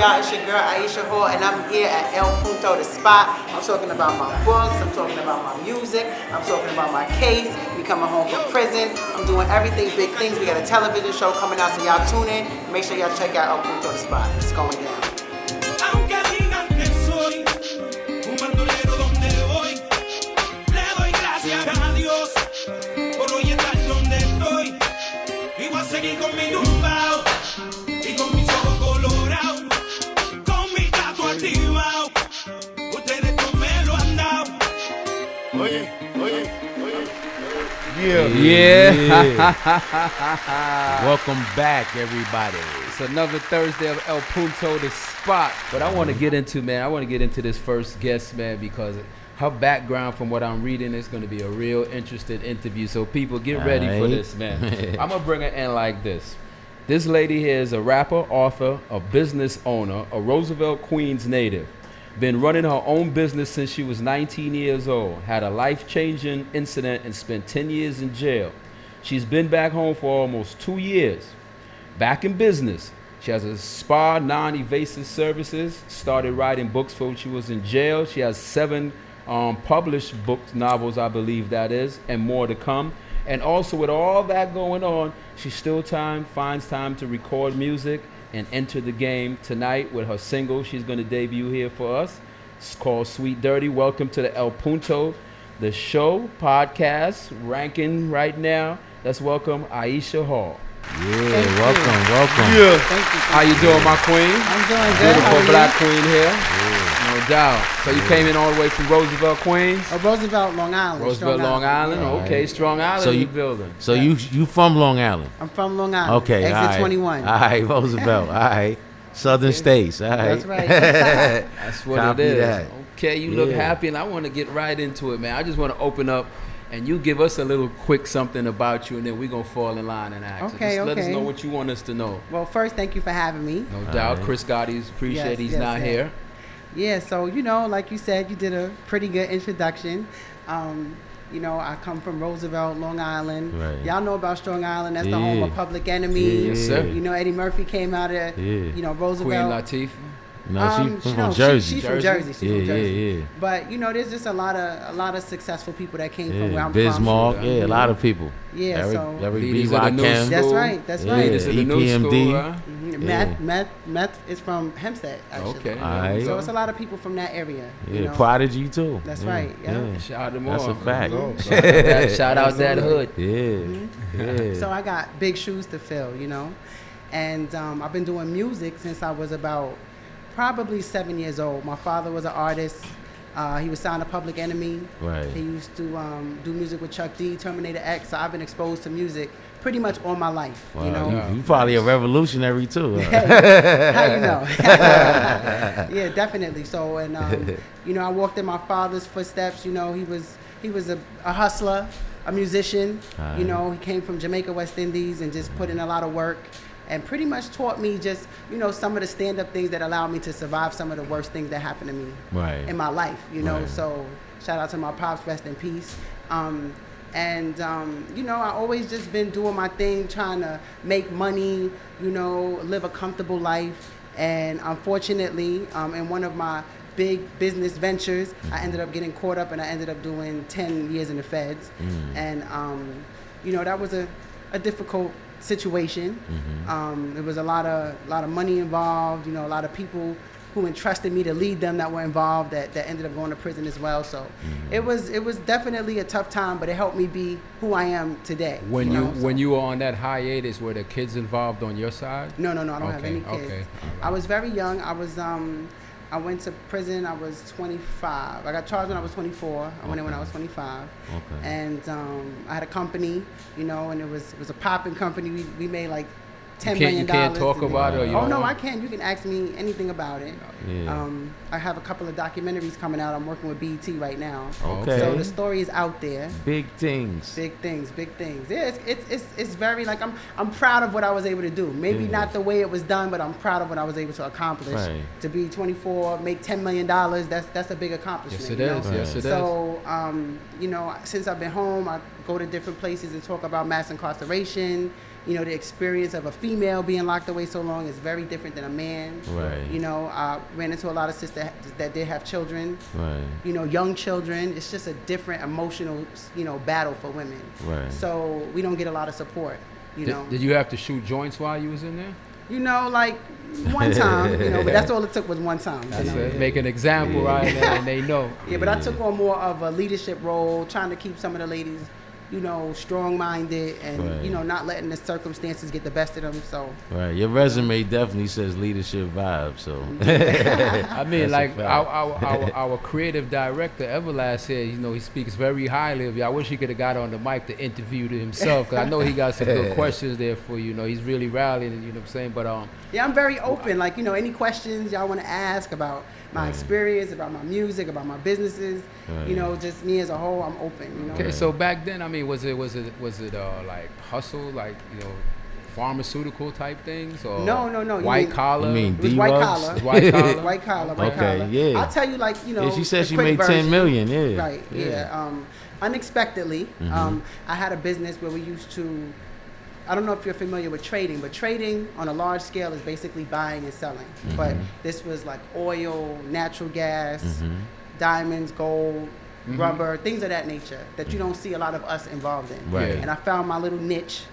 y'all? It's your girl Aisha Hall, and I'm here at Punto The Spot. I'm talking about my books, I'm talking about my music, I'm talking about my case, me coming home from prison. I'm doing everything, big things. We got a television show coming out, so y'all tune in. Make sure y'all check out Punto The Spot. It's going down. Seguir con mi tumbao y con mis ojos colorados, con mi gato activado. Ustedes no me lo han dado. Oye. Yeah. Welcome back, everybody. It's another Thursday of El Punto The Spot. But I want to get into this first guest, man, because her background, from what I'm reading, is going to be a real interesting interview. So people, get ready for this, man. I'm going to bring her in like this. This lady here is a rapper, author, a business owner, a Roosevelt, Queens native. Been running her own business since she was 19 years old. Had a life-changing incident and spent 10 years in jail. She's been back home for almost 2 years. Back in business. She has a spa, non-evasive services. Started writing books when she was in jail. She has 7 published books, novels, I believe that is, and more to come. And also with all that going on, she still finds time to record music and enter the game tonight with her single she's going to debut here for us. It's called Sweet Dirty. Welcome to the El Punto, the show, podcast, ranking right now. Let's welcome Aisha Hall. Yeah, welcome. Yeah. Thank you. How you doing, my queen? I'm doing good. Beautiful black queen here. No doubt. So you came in all the way from Roosevelt, Queens? Roosevelt, Long Island. Roosevelt, Long Island. Yeah. Okay, Strong Island So in you the building. So you from Long Island? I'm from Long Island. Okay, Exit all right. 21. All right, Roosevelt. All right, Southern states. All right, That's right. That's what Copy it is. that. Okay, you look Yeah. happy, and I want to get right into it, man. I just want to open up, and you give us a little quick something about you, and then we're going to fall in line and ask. Okay, Just let us okay. know what you want us to know. Well, first, thank you for having me. No doubt. right. Chris Gotti, appreciate Yes, he's yes, not yes. here. Yeah, so, like you said, you did a pretty good introduction. I come from Roosevelt, Long Island. Right. Y'all know about Strong Island. That's the home Yeah. of Public Enemy. Yes, sir. Eddie Murphy came out of, Yeah. Roosevelt. Queen Latifah. No, she's from Jersey. She's from Jersey. She's from Jersey. Yeah. But there's just a lot of successful people that came from where I'm Bismarck, from. a lot of people. Yeah, Eric, so Eric B. Leaders of the new Rakim. school. that's right. That's Yeah. right. Leaders of the new EPMD. school, huh? Meth is from Hempstead, actually. Okay. All right. So it's a lot of people from that area. Yeah, Prodigy too. That's Yeah, right, yeah. Shout out them That's all. a fact. Shout out that hood. Yeah. So I got big shoes to fill, And I've been doing music since I was about probably 7 years old. My father was an artist. He was signed to Public Enemy. Right. He used to do music with Chuck D, Terminator X. So I've been exposed to music pretty much all my life. Wow, you probably a revolutionary too. Huh? How you know? Yeah, definitely. So, and I walked in my father's footsteps. He was a hustler, a musician. He came from Jamaica, West Indies, and just put in a lot of work, and pretty much taught me just some of the stand-up things that allowed me to survive some of the worst things that happened to me in my life. Right. So shout out to my pops, rest in peace. I always just been doing my thing, trying to make money, live a comfortable life. And unfortunately, in one of my big business ventures, I ended up getting caught up, and I ended up doing 10 years in the feds. And, that was a difficult situation. There was a lot of money involved, a lot of people who entrusted me to lead them that were involved that ended up going to prison as well. So it was definitely a tough time, but it helped me be who I am today. When you were on that hiatus, were the kids involved on your side? No, I don't have any kids. Okay. Right. I was very young. I went to prison. I was 25. I got charged when I was 24. I went in when I was 25. Okay. And I had a company, and it was a popping company. We made like $10 million. You can't talk about it? Or you no, don't I can. You can ask me anything about it. Yeah. I have a couple of documentaries coming out. I'm working with BET right now. Okay. So the story is out there. Big things. Big things. Yeah, it's very I'm proud of what I was able to do. Maybe not the way it was done, but I'm proud of what I was able to accomplish. Right. To be 24, make $10 million. That's a big accomplishment. Yes, it is. Right. Yes, it is. So since I've been home, I go to different places and talk about mass incarceration. You know, the experience of a female being locked away so long is very different than a man. Right. You know, I ran into a lot of sisters that did have children. Right. You know, young children. It's just a different emotional, battle for women. Right. So we don't get a lot of support. You know. Did you have to shoot joints while you was in there? You know, like one time. But that's all it took was one time. That's it. Make an example right there, and they know. Yeah, but I took on more of a leadership role, trying to keep some of the ladies, strong-minded and, Right. not letting the circumstances get the best of them. So. Right. Your resume definitely says leadership vibe. So. I mean, That's like a fact. our creative director Everlazt here, he speaks very highly of you. I wish he could have got on the mic to interview himself, because I know he got some good questions there for you. He's really rallying, you know what I'm saying? But Yeah, I'm very open. Like, any questions y'all want to ask about my experience, about my music, about my businesses, Right. just me as a whole, I'm open. okay, so back then, I mean, was it like hustle, like pharmaceutical type things, or No. white collar? You mean It was white D-Rugs? collar. White collar? White collar, Okay, collar. yeah. I'll tell you, like, Yeah, she said the she quick made 10 version. million. Yeah. Right, yeah. Unexpectedly, I had a business where we used to, I don't know if you're familiar with trading, but trading on a large scale is basically buying and selling. But this was like oil, natural gas, diamonds, gold, rubber, things of that nature that you don't see a lot of us involved in. Right. And I found my little niche,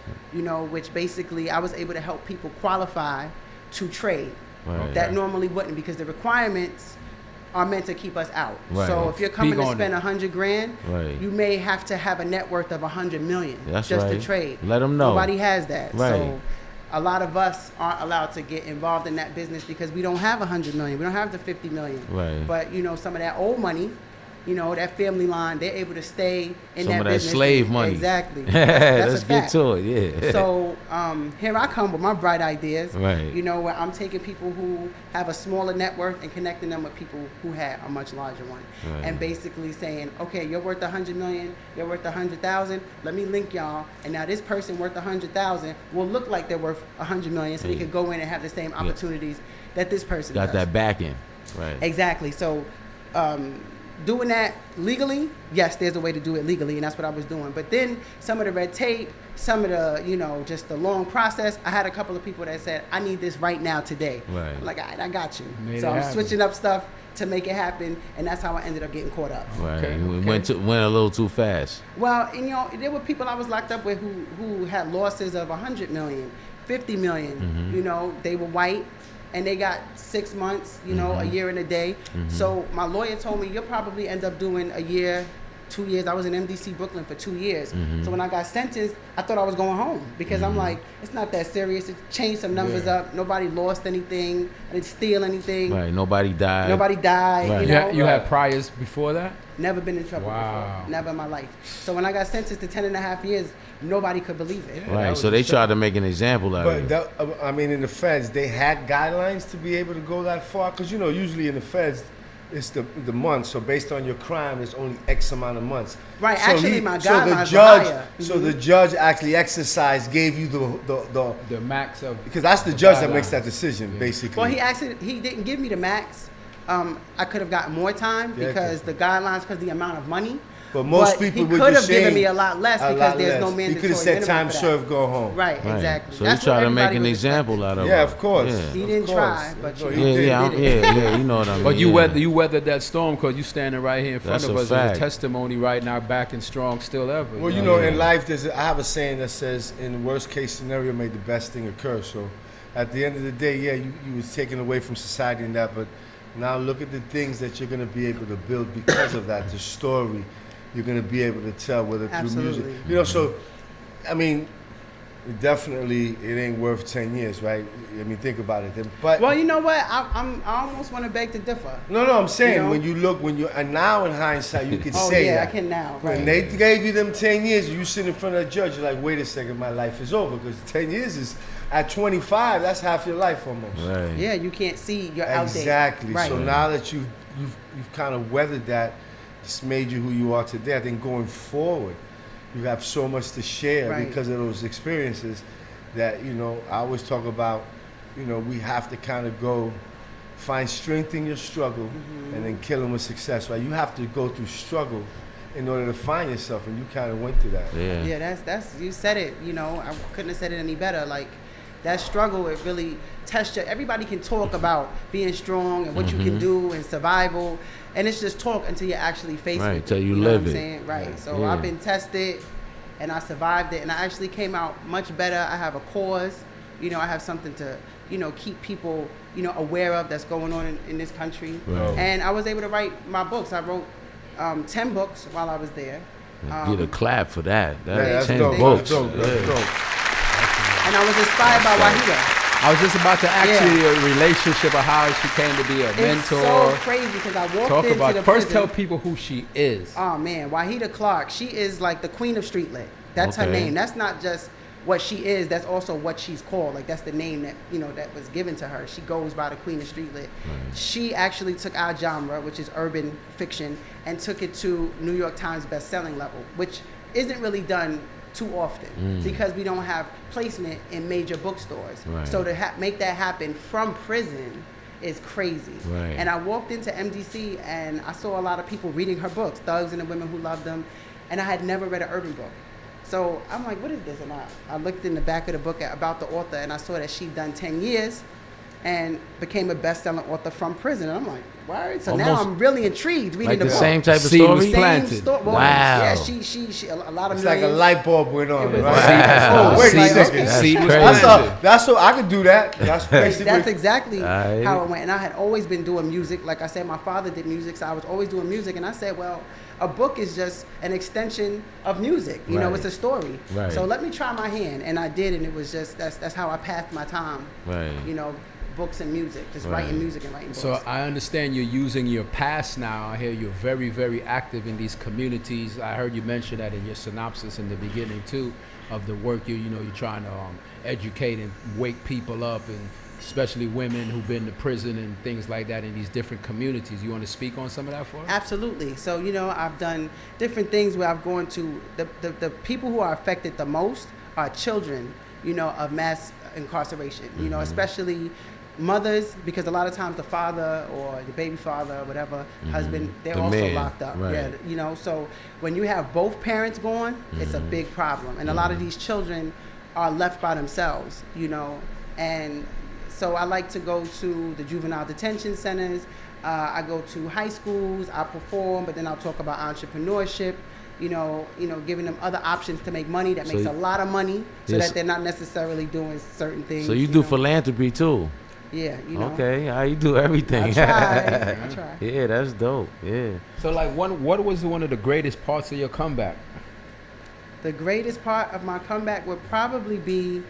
which basically I was able to help people qualify to trade Right. that normally wouldn't, because the requirements are meant to keep us out. Right. So if you're coming to on spend it. $100,000, Right. you may have to have a net worth of $100 million That's just right. to trade. Let 'em know. Nobody has that. Right. So a lot of us aren't allowed to get involved in that business because we don't have $100 million. We don't have the $50 million. Right. But some of that old money, that family line, they're able to stay in Some that of that business. slave money. Exactly. That's Let's a get fact. to it. Yeah. So here I come with my bright ideas. Right. Where I'm taking people who have a smaller net worth and connecting them with people who have a much larger one, Right. and basically saying, okay, you're worth $100 million, you're worth $100,000. Let me link y'all, and now this person worth $100,000 will look like they're worth $100 million, so they could go in and have the same opportunities that this person Got does. that backing. Right. Exactly. So. Doing that legally, yes, there's a way to do it legally, and that's what I was doing. But then some of the red tape, some of the, just the long process, I had a couple of people that said, I need this right now, today. Right. I'm like, all right, I got you. Made So it I'm happen. switching up stuff to make it happen, and that's how I ended up getting caught up. Right. Okay, We okay. went a little too fast. Well, and, there were people I was locked up with who had losses of 100 million, 50 million. They were white. And they got 6 months, a year and a day. So my lawyer told me, you'll probably end up doing a year, 2 years. I was in MDC Brooklyn for 2 years. So when I got sentenced, I thought I was going home because I'm like, it's not that serious. It changed some numbers up. Nobody lost anything. I didn't steal anything. Right. Nobody died. Nobody died. Right. You had priors before that? Never been in trouble Wow. before. Never in my life. So when I got sentenced to 10 and a half years, nobody could believe it. Right. that So was they a tried to make an example out of But it. in the feds, they had guidelines to be able to go that far, because usually in the feds, it's the months. So based on your crime, it's only X amount of months. Right, So actually, my so guidelines the were judge, higher. so the judge actually gave you the The max of because that's the the judge that guidelines. makes that decision, basically. Well, he didn't give me the max. I could have gotten more time Yeah, because the guidelines, because the amount of money. But most But people he would could just have given say me a lot less a because lot there's no less. mandatory He could have said minimum time for that. served, go home. Right, Right. exactly. So That's they try what to make everybody an was example out of Yeah, it. of course. Yeah. He Of didn't course. try, but No, you he know. did. Yeah, you know what I mean. But yeah. you weathered that storm because you standing right here in front That's of a us as fact. a testimony right now, back and strong, still ever. Well, in life, I have a saying that says, in the worst case scenario, may the best thing occur. So at the end of the day, yeah, you was taken away from society and that, but now look at the things that you're going to be able to build because of that, the story you're going to be able to tell, whether through Absolutely. music. So, I mean, definitely it ain't worth 10 years, right? I mean, think about it. But Well, you know what? I almost want to beg to differ. no, I'm saying, You know? when you and now in hindsight, you can Oh say yeah, that. I can now. When Right. they gave you them 10 years, you sit in front of a judge, you're like, wait a second, my life is over. Because 10 years is, at 25, that's half your life almost. Right. Yeah, you can't see you're outdated. Exactly. Right. So now that you've kind of weathered that, it's made you who you are today. I think going forward, you have so much to share Right. because of those experiences that, I always talk about, we have to kind of go find strength in your struggle and then kill them with success, right? You have to go through struggle in order to find yourself, and you kind of went through that. Yeah. Yeah, that's you said it. You know, I couldn't have said it any better. Like that struggle, it really tests you. Everybody can talk about being strong and what you can do and survival, and it's just talk until you actually face it. Right, till you know live what I'm it. saying? Right. So Yeah. I've been tested, and I survived it, and I actually came out much better. I have a cause. You know, I have something to, you know, keep people, you know, aware of that's going on in this country. Right. And I was able to write my books. I wrote 10 books while I was there. Get a clap for that. That's 10 dope. books. That's dope. That's Yeah. dope. And I was inspired by Wahida. I was just about to ask you a relationship of how she came to be a It's mentor. so crazy because I walked Talk into about the first. prison. Tell people who she is. Oh man, Wahida Clark. She is like the queen of street lit. That's her Okay. name. That's not just what she is. That's also what she's called. Like that's the name that, you know, that was given to her. She goes by the queen of street lit. She actually took our genre, which is urban fiction, and took it to New York Times best-selling level, which isn't really done too often because we don't have placement in major bookstores. Right. So to make that happen from prison is crazy. Right. And I walked into MDC and I saw a lot of people reading her books, Thugs and the Women Who Loved Them, and I had never read an urban book. So I'm like, what is this? And I looked in the back of the book about the author, and I saw that she'd done 10 years and became a best-selling author from prison. And I'm like, why? So now Almost I'm really intrigued reading Like the the book. same type of Seed was story? planted. Same story. Well, Wow. Yeah, she a lot of It's like a millions. light bulb went on. It was Right? Wow. Oh, wait a Seed was- second. seed was crazy. That's planted. that's so I could do that. That's basically. That's exactly Aight. how it went. And I had always been doing music. Like I said, my father did music, so I was always doing music. And I said, well, a book is just an extension of music. You know, Right. it's a story. Right. So let me try my hand. And I did, and it was just, that's how I passed my time. Right. You know, books and music, just Right. writing music and writing books. So I understand you're using your past now. I hear you're very, very active in these communities. I heard you mention that in your synopsis in the beginning too, of the work you're trying to educate and wake people up, and especially women who've been to prison and things like that in these different communities. You want to speak on some of that for us? Absolutely. So, you know, I've done different things where I've gone to the people who are affected the most are children, you know, of mass incarceration, you know, especially mothers, because a lot of times the father or the baby father or whatever husband, they're The also man, locked up. right. Yeah, you know, so when you have both parents gone, it's a big problem. And a lot of these children are left by themselves, you know, and so I like to go to the juvenile detention centers. I go to high schools, I perform, but then I'll talk about entrepreneurship, you know, giving them other options to make money that So makes you- a lot of money so Yes. that they're not necessarily doing certain things. So you do know. philanthropy too? Yeah, you know. Okay, how you do everything? I try. Yeah, that's dope. Yeah. So like, what was one of the greatest parts of your comeback? The greatest part of my comeback would probably be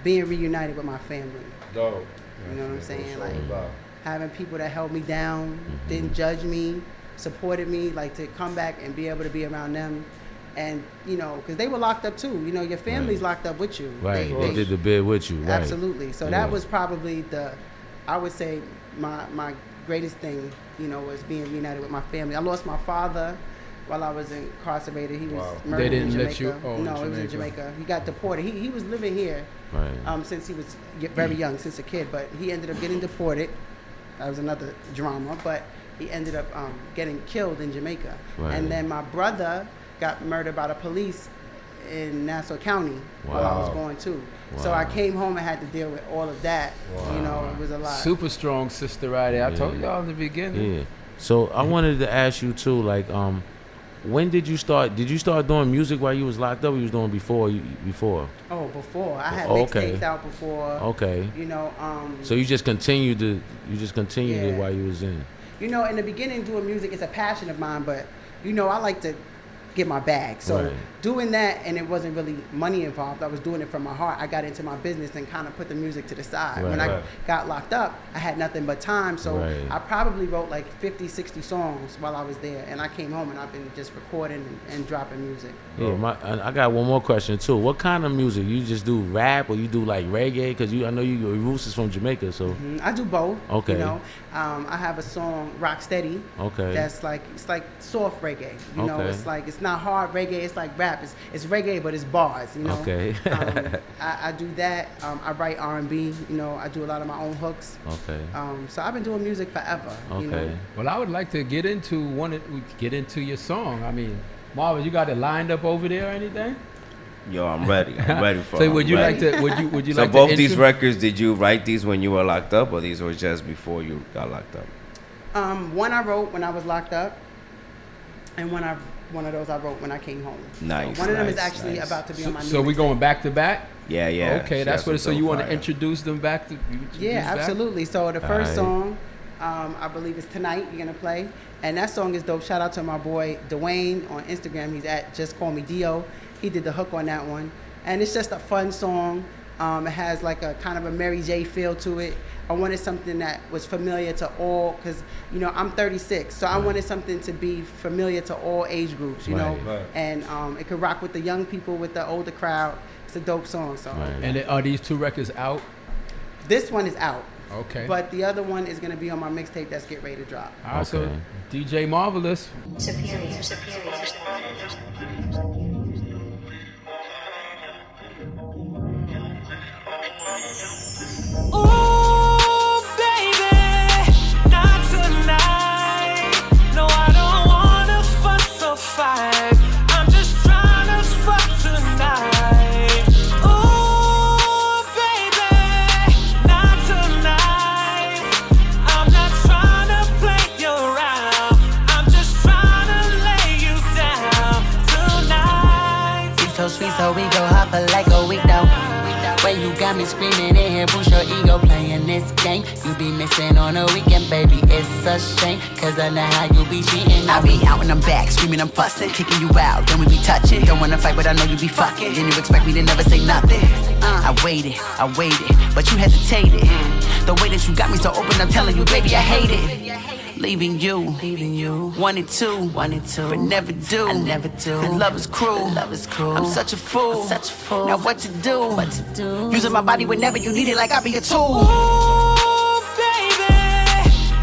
being reunited with my family. Dope. You know what I'm That's saying? it's all Like about. having people that held me down, didn't judge me, supported me, like to come back and be able to be around them. And, you know, because they were locked up too. You know, your family's locked up with you. Right. They did the bid with you. Right. Absolutely. So Yeah. that was probably I would say my greatest thing, you know, was being reunited with my family. I lost my father while I was incarcerated. He was Wow. murdered They didn't in let Jamaica. you- oh, no, it was in Jamaica. Jamaica. He got deported. He was living here Right. since he was very young, since a kid, but he ended up getting deported. That was another drama, but he ended up getting killed in Jamaica. Right. And then my brother got murdered by the police in Nassau County while I was Wow. going too. So I came home and had to deal with all of that. You know, it was a lot. Super strong sister right there. I told Yeah. y'all in the beginning. Yeah. So I wanted to ask you too, like, when did you start? Did you start doing music while you was locked up? Or you was doing before? Oh, before I had Oh, okay. mixtapes out before. Okay. You know, So you just continued it Yeah. while you was in. you know, in the beginning, doing music is a passion of mine, but you know, I like to get my bag. So Right. doing that, and it wasn't really money involved. I was doing it from my heart. I got into my business and kind of put the music to the side. Right. When I Right. got locked up, I had nothing but time. So Right. I probably wrote like 50, 60 songs while I was there. And I came home and I've been just recording and dropping music. Yeah, I got one more question too. What kind of music? You just do rap or you do like reggae? Because I know your roots is from Jamaica, so I do both. Okay. You know, I have a song, Rock Steady. Okay. That's like, it's like soft reggae. You know, Okay. it's like, it's not hard reggae. It's like rap. It's reggae, but it's bars, you know. Okay. I do that. I write R&B. You know, I do a lot of my own hooks. okay. So I've been doing music forever. You know? Okay. Well, I would like to get into your song. I mean, Marvels, you got it lined up over there or anything? Yo, I'm ready. I'm ready for. So would you ready. like to? Would you So like both to these intro- records, did you write these when you were locked up, or these were just before you got locked up? One I wrote when I was locked up, and one of those I wrote when I came home. Nice. So one of them is nice, actually nice. about to be on my new So we mixtape. going back to back? Yeah, yeah. Okay, She that's got what. some So you dope want to fire. introduce them back to? you introduce Yeah, back? absolutely. So the first Alright. song, I believe is Tonight, you're going to play. And that song is dope. Shout out to my boy Dwayne on Instagram. He's at Just Call Me Dio. He did the hook on that one. And it's just a fun song. It has like a kind of a Mary J feel to it. I wanted something that was familiar to all, because, you know, I'm 36, so I wanted something to be familiar to all age groups, you know. Right. And it could rock with the young people, with the older crowd. It's a dope song. So Right. And are these two records out? this one is out. Okay. But the other one is going to be on my mixtape that's get ready to drop. All right, so Okay. DJ Marvelous. Superior. Ooh, baby, not tonight. No, I don't wanna fuss or fight. I'm just trying to fuck tonight. Ooh, baby, not tonight. I'm not trying to play you around. I'm just trying to lay you down tonight. It's so sweet, so we go hop like a week now. When you got me screaming in here, boost your ego playing this game. You be missing on a weekend, baby, it's a shame. Cause I know how you be cheating. I be out and I'm back, screaming I'm fussing, kicking you out, then we be touching. Don't wanna fight, but I know you be fucking. Then you expect me to never say nothing. I waited, but you hesitated. The way that you got me so open, I'm telling you, baby, I hate it. Leaving you, wanted to, but never do. I never do. Cause love is cruel, I'm such a fool, Now what to do? Using my body whenever you need it, like I be a tool. Ooh, baby,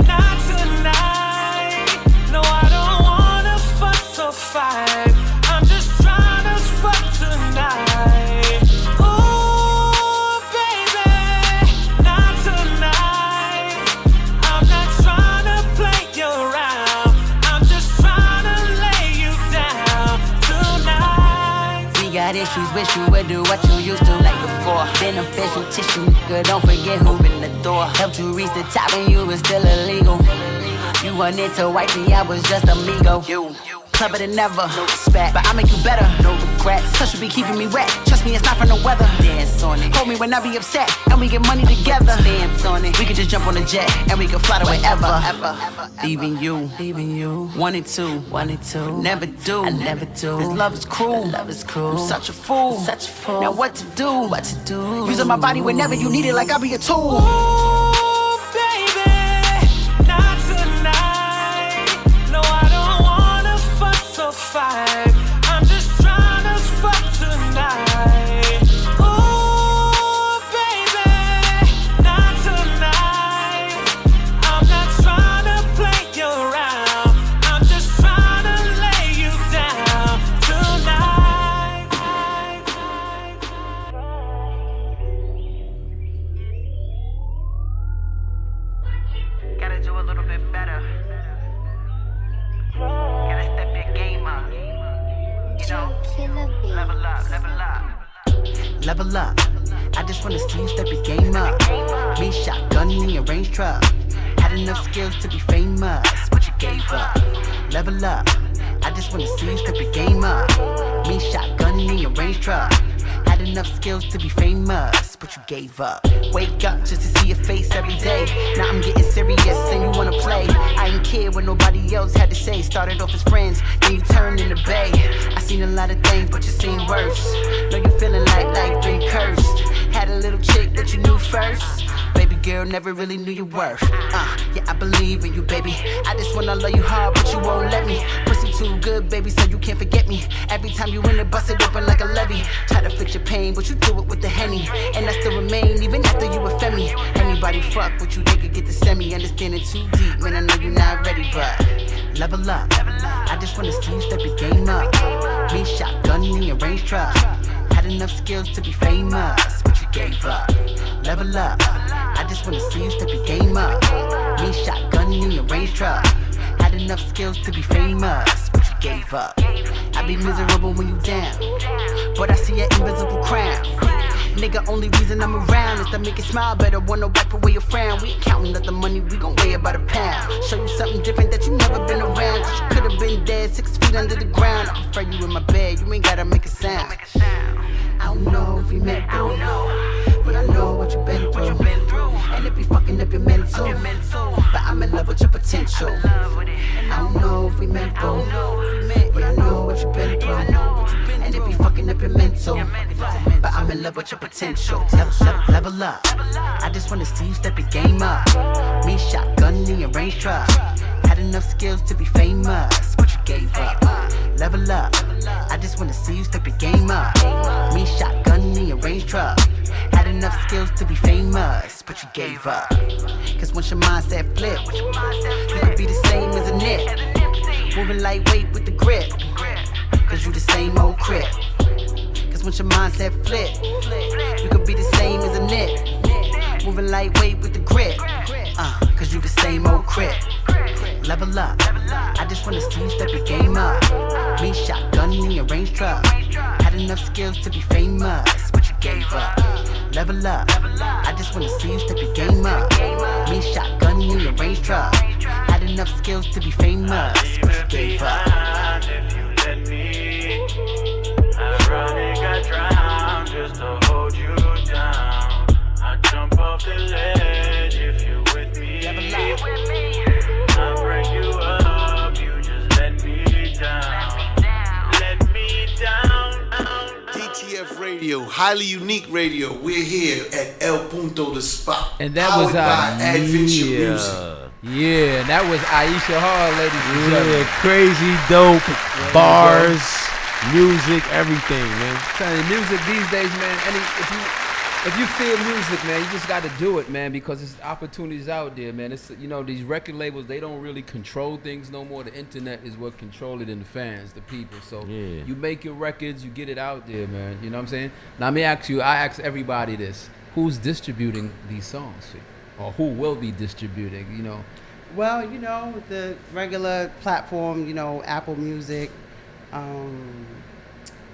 not tonight. No, I don't wanna fuss or fight. I'm just trying to fuck tonight. Ooh, baby, not tonight. I'm not trying to play you around. I'm just trying to lay you down tonight. We got issues, wish you would do what you used to like before. Beneficial tissue, nigga, don't forget who opened the door. Helped you reach the top and you was still illegal. You wanted to wipe me, I was just amigo. Clever than never, no respect, but I make you better, no regrets. Touch will be keeping me wet, trust me, it's not from the weather. Dance on it, hold me when I be upset, and we get money together. Stamps on it, we could just jump on a jet, and we could fly to wherever. Leaving you, wanted to, never do. Cause love is cruel, I'm such a fool, Now what to do? Using my body whenever you need it, like I be a tool. Ooh, baby, not tonight. No, I don't wanna fuss or fight. I'm just trying to fuck tonight. Ooh, baby, not tonight. I'm not trying to play you around. I'm just trying to lay you down tonight. Gotta do a little bit better. Gotta step your game up. You know, level up. I just wanna see you step your game up. Me shotgun in your range truck. Had enough skills to be famous, but you gave up. Level up. I just wanna see you step your game up. Me shotgun in your range truck. Had enough skills to be famous, but you gave up. Wake up just to see your face every day. Now I'm getting serious and you wanna play. I ain't care what nobody else had to say. Started off as friends, then you turned into bae. I seen a lot of things, but you seen worse. Know you feeling like life been cursed. Had a little chick that you knew first. Baby girl, never really knew your worth. Yeah, I believe in you, baby. I just wanna love you hard, but you won't let me. Pussy too good, baby, so you can't forget me. Every time you in it, bust it open like a levee. Try to fix your pain, but you do it with the Henny. And I still remain, even after you offend me. Anybody fuck with you, they could get the semi. Understanding too deep, man, I know you're not ready, but level up. I just wanna see you step your game up. Me shotgun in your range truck. Had enough skills to be famous, but you gave up. Level up. I just wanna see you step your game up. Me shotgun in your range truck. Had enough skills to be famous, but you gave up. I I be miserable when you down, but I see an invisible crown. Nigga, only reason I'm around is to make you smile better. Wanna wipe away your frown. We ain't counting up the money, we gon' weigh it by the pound. Show you something different that you never been around. Cause you could've been dead 6 feet under the ground. I prefer you in my bed, you ain't gotta make a sound. I don't know if we met though, but I know what you've been through. And it be fucking up your mental, but I'm in love with your potential. I don't know if we met though, but I know what you've been through. And it be fucking up your mental, but I'm in love with your potential. Level up, I just wanna see you step your game up. Me shotgun in your range truck. Had enough skills to be famous, but you gave up. Level up, I just wanna see you step your game up. Me shotgun in your range truck. Had enough skills to be famous, but you gave up. Cause once your mindset flip, you could be the same as a nip. Moving lightweight with the grip, cause you the same old crip. Cause once your mindset flip, you could be the same as a nip. Moving lightweight with the grip, cause you the same old crip. Level up, I just wanna see you step your game up. Me shotgun in your range truck. Had enough skills to be famous, but you gave up. Level up, I just wanna see you step your game up. Me shotgun in your range truck. Had enough skills to be famous, but you gave up. If you let me, I'd rather drown just to hold you down. I jump off the ledge if you're with me. I'll bring you up, you just let me down. Let me down. DTF Radio, highly unique radio. We're here at El Punto The Spot. And that was by Adventure Music. Yeah, and that was Aisha Hall, ladies and gentlemen. Yeah, crazy, dope, bars, music, everything, man. Telling you, music these days, man. If you feel music, man, you just got to do it, man, because there's opportunities out there, man. It's, you know, these record labels, they don't really control things no more. The internet is what control it, and the fans, the people. So you make your records, you get it out there, man. You know what I'm saying? Now, let me ask you, I ask everybody this. Who's distributing these songs for you? Or who will be distributing, you know? Well, you know, the regular platform, you know, Apple Music,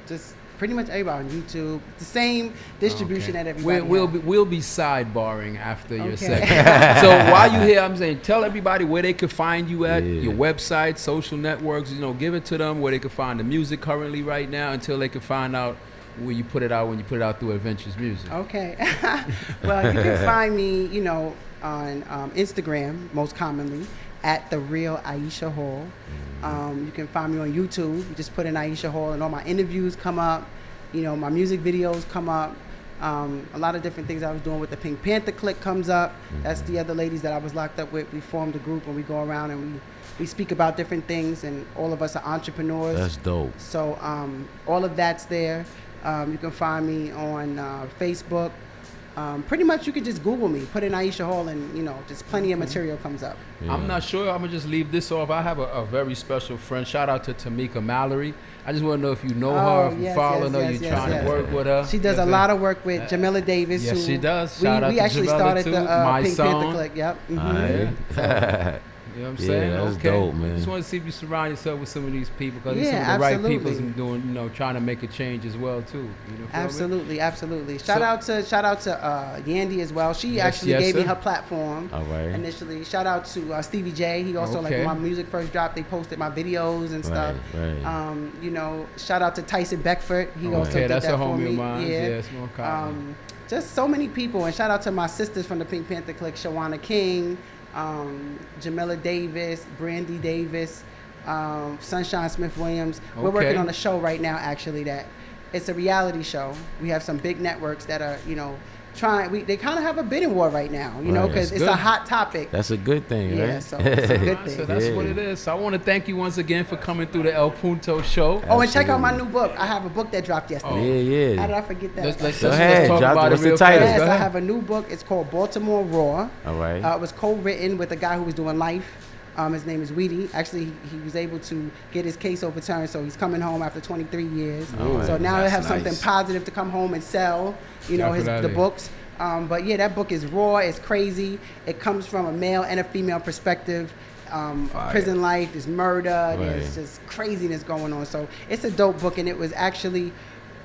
just pretty much everybody on YouTube. The same distribution that everybody we'll be sidebarring after your segment. So while you're here, I'm saying, tell everybody where they can find you at, your website, social networks, you know, give it to them where they can find the music currently right now until they can find out where you put it out when you put it out through Adventures Music. Okay. Well, you can find me, you know, on Instagram, most commonly, at The Real Aisha Hall. You can find me on YouTube. You just put in Aisha Hall and all my interviews come up. You know, my music videos come up. A lot of different things I was doing with the Pink Panther Click comes up. That's the other ladies that I was locked up with. We formed a group and we go around and we speak about different things, and all of us are entrepreneurs. That's dope. So all of that's there. You can find me on Facebook. Pretty much you could just Google me, put in Aisha Hall, and, you know, just plenty of material comes up. I'm not sure. I'm going to just leave this off. I have a very special friend. Shout out to Tamika Mallory. I just want to know if you know her, if you follow her, you're trying to work with her. She does a lot of work with Jamila Davis. Yes, she does. Shout out to we actually Jamila started too. the Pink Panther Click. Yep. Mm-hmm. You know what I'm saying? That's dope, man. Just want to see if you surround yourself with some of these people, because some of the right people doing, you know, trying to make a change as well too. You know, absolutely. Shout out to Yandy as well. She actually gave me her platform initially. Shout out to Stevie J. He also like when my music first dropped, they posted my videos and stuff. You know, shout out to Tyson Beckford. He also did that's that a for homie me. of mine. Yeah, just so many people, and shout out to my sisters from the Pink Panther Click, Shawana King, Jamila Davis, Brandy Davis, Sunshine Smith Williams. We're working on a show right now, actually, that it's a reality show. We have some big networks that are, you know, they kind of have a bidding war right now, you know, because it's a hot topic. That's a good thing, right? So it's a good thing. So that's what it is. So I want to thank you once again for coming through the El Punto show. Oh, and check out my new book. I have a book that dropped yesterday. How did I forget that? Let's talk about it real fast. Yes, I have a new book. It's called Baltimore Raw. All right. It was co-written with a guy who was doing Life. His name is Yvie. Actually, he was able to get his case overturned, so he's coming home after 23 years. So now he'll have something positive to come home and sell, you know, the books. But yeah, that book is raw, it's crazy. It comes from a male and a female perspective. prison life, there's murder, there's Right. just craziness going on. So it's a dope book, and it was actually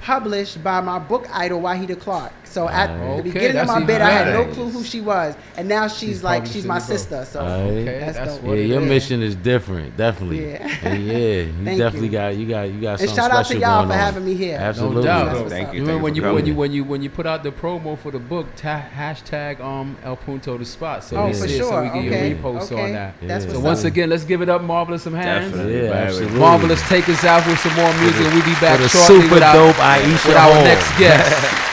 published by my book idol, Wahida Clark. So at Okay, the beginning of that's my bid, I had no even clue who she was, and now she's publishing my the book. sister. So Okay, that's that's dope. what Yeah, it your is. mission is different, definitely. Yeah. And you Thank definitely you. got And something shout out to special y'all going for on. having me here. Absolutely. No doubt. That's what's Thank up. you. Remember when for you put out the promo for the book, hashtag El Punto The Spot. So Oh, we for see it, so sure. we get Okay. your repost Okay. on that. That's Yeah. So what's once up. again, let's give it up, Marvelous, some hands. Definitely. Yeah, Very absolutely. Marvelous, take us out with some more music. We'll be back For the shortly super with dope Aisha our Hall. next guest.